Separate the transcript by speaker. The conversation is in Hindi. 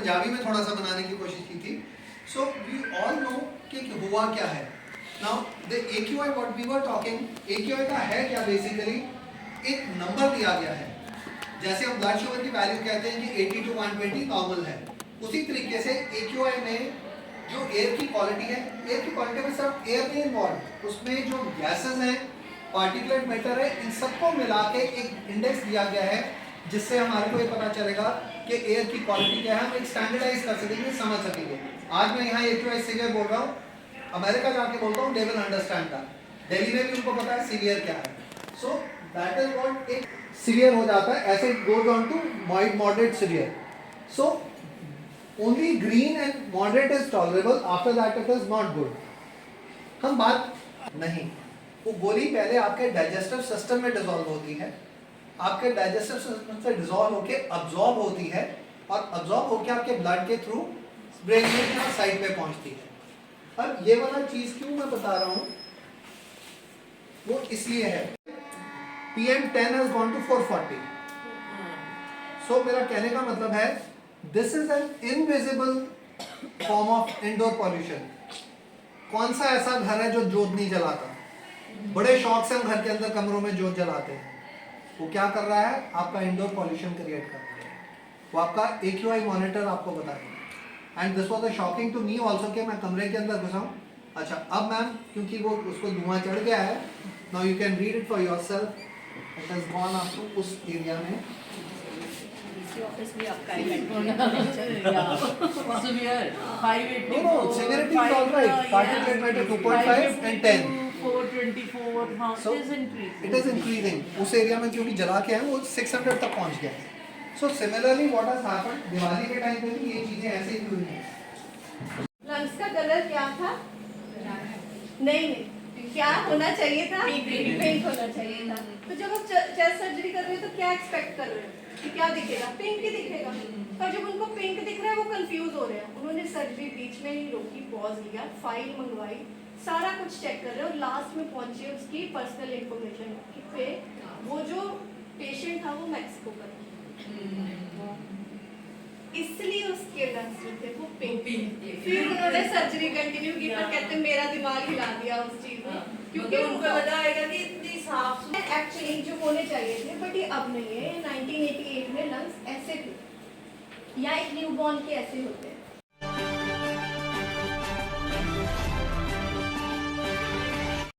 Speaker 1: पंजाबी में थोड़ा सा बनाने की कोशिश की थी। सो वी ऑल नो कि हुआ क्या है। Now the AQI what we were talking, AQI का है क्या? बेसिकली एक नंबर दिया गया है। जैसे हम ब्लड शुगर की वैल्यू कहते हैं कि 80 to 120 नॉर्मल है, उसी तरीके से AQI में जो एयर की क्वालिटी है, एयर की क्वालिटी में सिर्फ एयर नहीं इन्वॉल्व, उसमें जो गैसेस हैं, पार्टिकुलेट मैटर है, इन सबको मिला के एक इंडेक्स दिया गया है जिससे हमारे को ये पता चलेगा कि एयर की क्वालिटी क्या है। हम एक स्टैंडर्डाइज कर सकेंगे, समझ सकेंगे। आज मैं यहाँ AQI सीवियर बोल रहा हूँ, अमेरिका जाके बोलता हूँ they will understand that. Delhi में भी उनको पता है सीवियर क्या है। सो दैट इज व्हाट एक सीवियर हो जाता है, ऐसे goes on to moderate severe. So only green and moderate is tolerable, after that it is not good. हम बात नहीं, वो गोली पहले आपके डाइजेस्टिव सिस्टम में डिसॉल्व होती है, आपके डाइजेस्टिव सिस्टम से डिसॉल्व होके अब्सॉर्ब होती है और अब्सॉर्ब होके आपके ब्लड के थ्रू ब्रेन में यहाँ साइड पे पहुंचती है। अब ये वाला चीज क्यों मैं बता रहा हूँ, वो इसलिए है PM10 has gone to 440। सो मेरा कहने का मतलब है this is an invisible form of indoor pollution. कौन सा ऐसा घर है जो जोत नहीं जलाता? बड़े शौक से हम घर के अंदर कमरों में जोत जलाते हैं। वो क्या कर रहा है? आपका इंडोर पॉल्यूशन क्रिएट कर रहा है। वो आपका AQI मॉनिटर आपको बताएगा। And this was a shocking to me also कि मैं कमरे के अंदर घुसा हूँ। अच्छा, अब मैम क्योंकि वो उसको धुआं चढ़ गया है, now you can read it for yourself. It has gone up to उस एरिया में।
Speaker 2: Obviously आपका severe 580
Speaker 1: No, severity is all right. Particulate matter 2.5 and 10.
Speaker 2: 424 हाँ,
Speaker 1: So
Speaker 2: it is increasing.
Speaker 1: it is increasing. उस एरिया में क्योंकि जला के है वो 600 तक पहुंच गया है। So similarly what has happened, Diwali के टाइम पे भी ये चीजें ऐसे ही हुई हैं।
Speaker 3: लंग्स का कलर क्या था? नहीं, क्या होना चाहिए था? पिंक होना चाहिए था। तो जब आप चेस्ट सर्जरी कर रहे हो तो क्या एक्सपेक्ट कर रहे हो कि क्या दिखेगा? पिंक ही दिखेगा। पर जब उनको पिंक दिख रहा है वो कंफ्यूज हो रहे हैं। उन्होंने सर्जरी बीच में ही रोकी, पॉज लिया, फाइल मंगवाई, सारा कुछ चेक कर रहे हैं और लास्ट में पहुंचे उसकी पर्सनल इंफॉर्मेशन पे। वो जो पेशेंट था वो मैक्सिको का था, इसलिए उसके लंग्स जो थे वो पिंक। फिर उन्होंने सर्जरी कंटिन्यू की, पर कहते मेरा दिमाग हिला दिया उस चीज में, क्योंकि उनको लगा आएगा कि इतनी साफ एक्चुअली जो होने चाहिए थे, बट ये अब नहीं है। 1988 में लंग्स ऐसे थे या एक न्यूबॉर्न के ऐसे होते हैं।